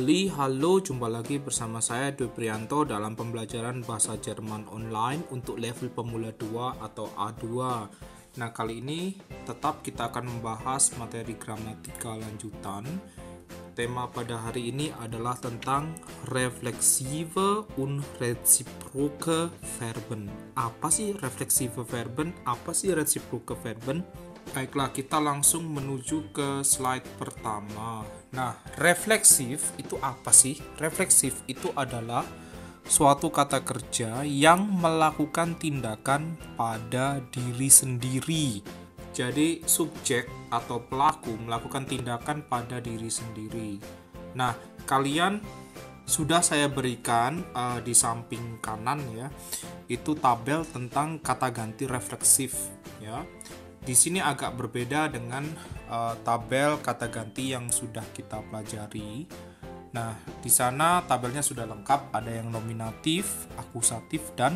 Halo, jumpa lagi bersama saya Dwi Priyanto dalam pembelajaran bahasa Jerman online untuk level pemula 2 atau A2. Nah, kali ini tetap kita akan membahas materi gramatika lanjutan. Tema pada hari ini adalah tentang reflexive und reziproke Verben. Apa sih reflexive Verben? Apa sih reziproke Verben? Baiklah, kita langsung menuju ke slide pertama. Nah, refleksif itu apa sih? Refleksif itu adalah suatu kata kerja yang melakukan tindakan pada diri sendiri. Jadi, subjek atau pelaku melakukan tindakan pada diri sendiri. Nah, kalian sudah saya berikan di samping kanan ya, itu tabel tentang kata ganti refleksif ya. Di sini agak berbeda dengan tabel kata ganti yang sudah kita pelajari. Nah, di sana tabelnya sudah lengkap, ada yang nominatif, akusatif, dan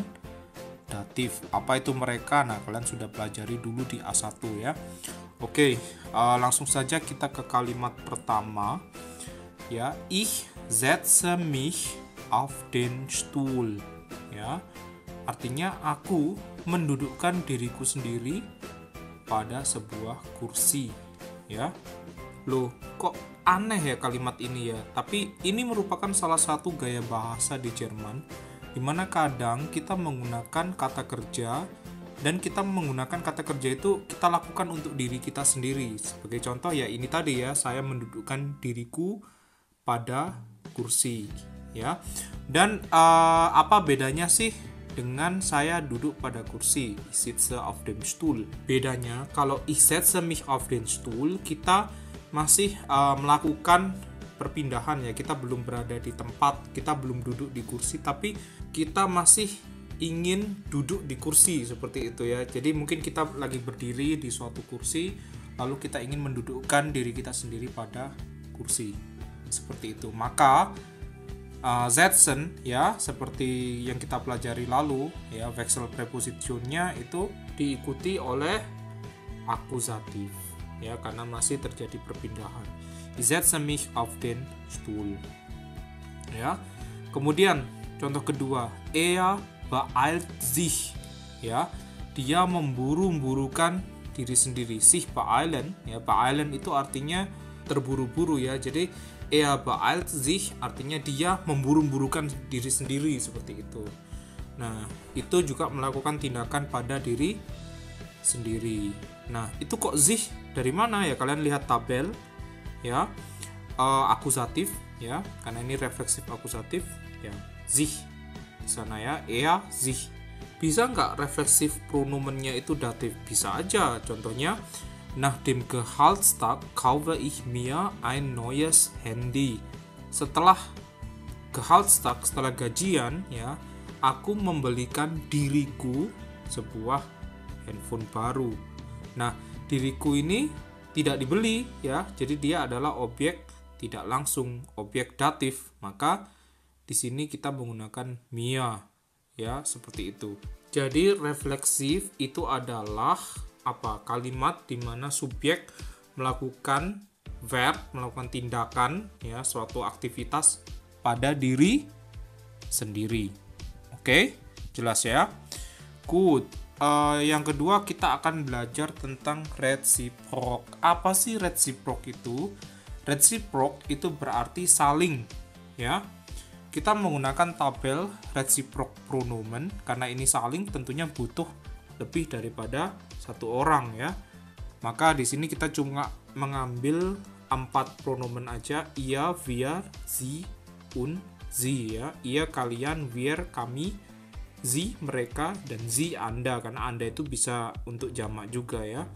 datif. Apa itu mereka? Nah, kalian sudah pelajari dulu di A1 ya. Oke, langsung saja kita ke kalimat pertama. Ya, ich setze mich auf den Stuhl. Ya, artinya aku mendudukkan diriku sendiri pada sebuah kursi ya. Loh, kok aneh ya kalimat ini ya? Tapi ini merupakan salah satu gaya bahasa di Jerman di mana kadang kita menggunakan kata kerja dan kita menggunakan kata kerja itu kita lakukan untuk diri kita sendiri. Sebagai contoh ya ini tadi ya, saya mendudukkan diriku pada kursi ya. Dan apa bedanya sih dengan saya duduk pada kursi? Ich sitze auf dem Stuhl. Bedanya, kalau ich setze mich auf den Stuhl, kita masih melakukan perpindahan ya. Kita belum berada di tempat, kita belum duduk di kursi, tapi kita masih ingin duduk di kursi seperti itu ya. Jadi mungkin kita lagi berdiri di suatu kursi, lalu kita ingin mendudukkan diri kita sendiri pada kursi. Seperti itu. Maka setzen ya, seperti yang kita pelajari lalu ya, Wechsel prepositionnya itu diikuti oleh akusatif ya, karena masih terjadi perpindahan. Ich setze mich auf den Stuhl ya. Kemudian contoh kedua, er beeilt sich ya, dia memburu-burukan diri sendiri. Sich beeilen ya, beeilen itu artinya terburu-buru ya. Jadi er beeilt sich artinya dia memburu-burukan diri sendiri seperti itu. Nah, itu juga melakukan tindakan pada diri sendiri. Nah, itu kok sich dari mana ya? Kalian lihat tabel ya, akusatif ya, karena ini refleksif akusatif ya, sich di sana ya, er sich. Bisa nggak refleksif pronomennya itu datif? Bisa aja. Contohnya, nach dem Gehaltstag kaufe ich mir ein neues Handy. Setelah Gehaltstag, setelah gajian ya, aku membelikan diriku sebuah handphone baru. Nah, diriku ini tidak dibeli ya, jadi dia adalah objek tidak langsung, objek datif. Maka di sini kita menggunakan mir ya, seperti itu. Jadi refleksif itu adalah apa? Kalimat di mana subjek melakukan verb, melakukan tindakan ya, suatu aktivitas pada diri sendiri. Oke, jelas ya? Good. Yang kedua kita akan belajar tentang reciproc. Apa sih reciproc itu? Reciproc itu berarti saling ya. Kita menggunakan tabel reciproc pronomen karena ini saling, tentunya butuh lebih daripada satu orang ya. Maka di sini kita cuma mengambil 4 pronomen aja, ihr, wir, sie, und sie ya. Ia kalian, wir kami, sie mereka, dan sie Anda, karena Anda itu bisa untuk jamak juga ya.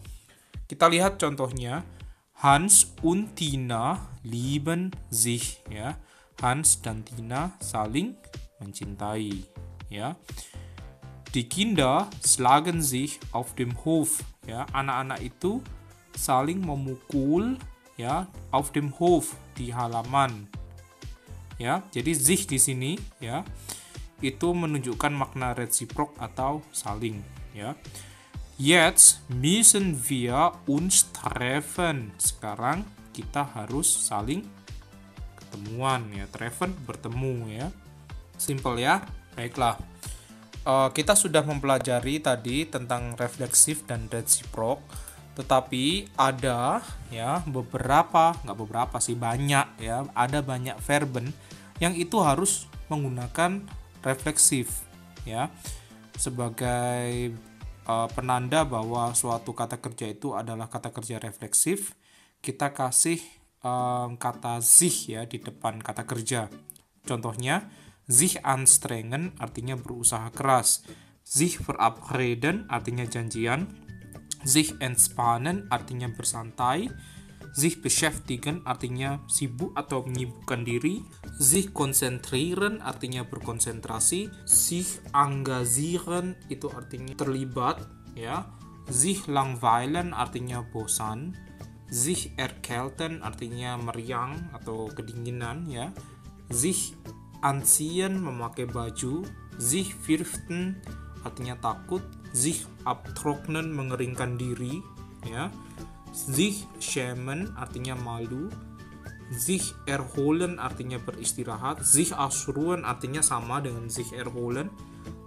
Kita lihat contohnya, Hans und Tina lieben sich ya. Hans dan Tina saling mencintai ya. Die Kinder schlagen sich auf dem Hof ya, anak-anak itu saling memukul ya, auf dem Hof, di halaman ya. Jadi sich di sini ya, itu menunjukkan makna reciprok atau saling ya. Jetzt müssen wir uns treffen. Sekarang kita harus saling pertemuan ya, treffen bertemu ya. Simple ya. Baiklah. Kita sudah mempelajari tadi tentang refleksif dan reciprok, tetapi ada ya banyak ya, ada banyak verben yang itu harus menggunakan refleksif ya, sebagai penanda bahwa suatu kata kerja itu adalah kata kerja refleksif. Kita kasih kata sich ya di depan kata kerja. Contohnya, sich anstrengen artinya berusaha keras, sich verabreden artinya janjian, sich entspannen artinya bersantai, sich beschäftigen artinya sibuk atau menyibukkan diri, sich konzentrieren artinya berkonsentrasi, sich engagieren itu artinya terlibat ya, sich langweilen artinya bosan, sich erkälten artinya meriang atau kedinginan ya, sich anziehen memakai baju, sich fürchten artinya takut, sich abtrocknen mengeringkan diri ya, sich schämen artinya malu, sich erholen artinya beristirahat, sich ausruhen artinya sama dengan sich erholen,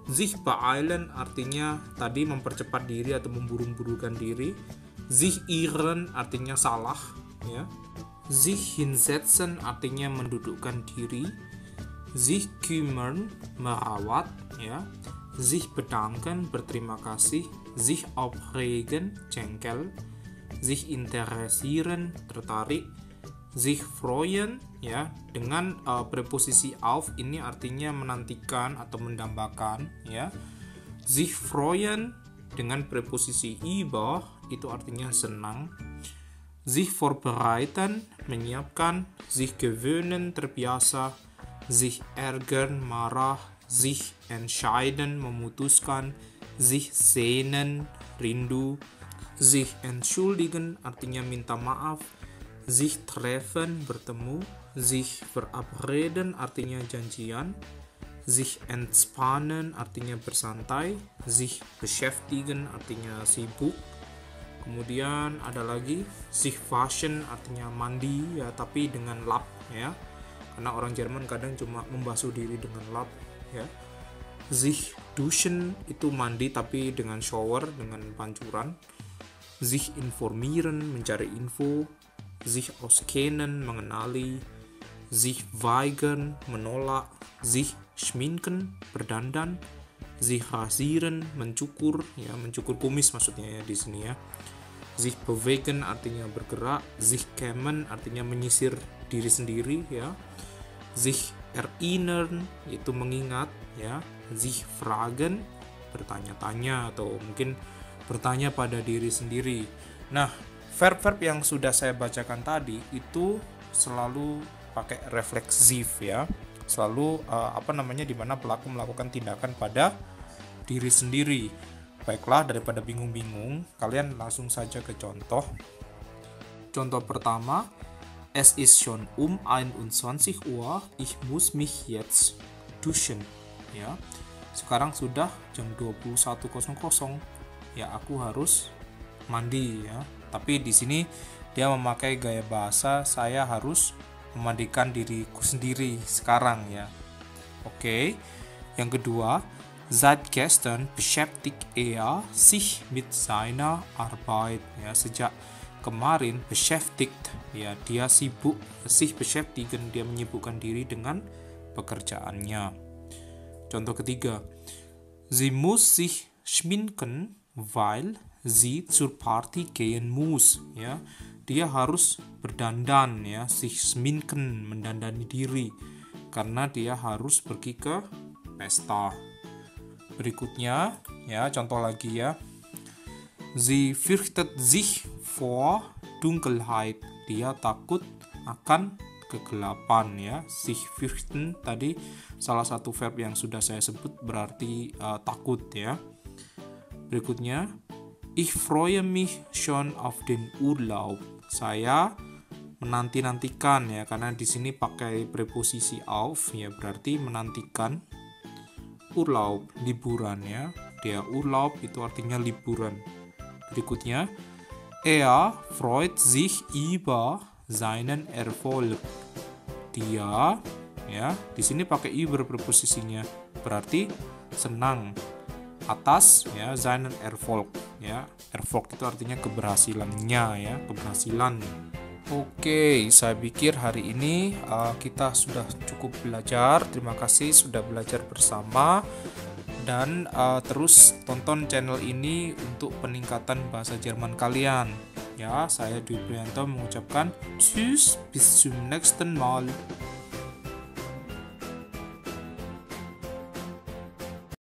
sich beeilen artinya tadi mempercepat diri atau memburu-burukan diri, sich irren artinya salah ya, sich hinsetzen artinya mendudukkan diri, sich kümmern merawat ya, sich bedanken berterima kasih, sich aufregen jengkel, sich interessieren tertarik, sich freuen ya, dengan preposisi auf ini artinya menantikan atau mendambakan ya, sich freuen dengan preposisi über itu artinya senang, sich vorbereiten menyiapkan, sich gewöhnen terbiasa, sich ärgern marah, sich entscheiden memutuskan, sich sehnen rindu, sich entschuldigen artinya minta maaf, sich treffen bertemu, sich verabreden artinya janjian, sich entspannen artinya bersantai, sich beschäftigen artinya sibuk. Kemudian ada lagi sich waschen artinya mandi ya, tapi dengan lap ya, karena orang Jerman kadang cuma membasuh diri dengan lap ya. Sich duschen itu mandi tapi dengan shower, dengan pancuran. Sich informieren mencari info, sich auskennen mengenali, sich weigern menolak, sich schminken berdandan, sich rasieren mencukur ya, mencukur kumis maksudnya ya di sini ya. Sich bewegen artinya bergerak, sich kämmen artinya menyisir diri sendiri ya, sich erinnern itu mengingat ya, sich fragen bertanya-tanya atau mungkin bertanya pada diri sendiri. Nah, verb-verb yang sudah saya bacakan tadi itu selalu pakai refleksif ya, selalu di mana pelaku melakukan tindakan pada diri sendiri. Baiklah, daripada bingung-bingung, kalian langsung saja ke contoh. Contoh pertama, es ist schon 21 Uhr, ich muss mich jetzt duschen. Ya, sekarang sudah jam 21.00. Ya, aku harus mandi ya. Tapi di sini dia memakai gaya bahasa saya harus memandikan diriku sendiri sekarang ya. Oke. Yang kedua, seit gestern beschäftigt er sich mit seiner Arbeit ya, sejak kemarin beschäftigt ya, dia sibuk, sich beschäftigen dia menyibukkan diri dengan pekerjaannya. Contoh ketiga, sie muss sich schminken weil sie zur Party gehen muss ya, dia harus berdandan ya, sich schminken mendandani diri karena dia harus pergi ke pesta. Berikutnya ya, contoh lagi ya, sie fürchtet sich vor Dunkelheit, dia takut akan kegelapan ya. Sich fürchten tadi salah satu verb yang sudah saya sebut berarti takut ya. Berikutnya, ich freue mich schon auf den Urlaub, saya menanti-nantikan ya, karena di sini pakai preposisi auf ya, berarti menantikan. Urlaub liburan ya, dia Urlaub itu artinya liburan. Berikutnya, er freut sich über seinen Erfolg, dia, ya. Di sini pakai über preposisinya, berarti senang. Atas, ya, seinen Erfolg, ya. Erfolg itu artinya keberhasilannya, ya, keberhasilan. Oke, saya pikir hari ini kita sudah cukup belajar. Terima kasih sudah belajar bersama. Dan terus tonton channel ini untuk peningkatan bahasa Jerman kalian. Ya, saya Dwi Prianto mengucapkan Tschüss, bis zum nächsten Mal.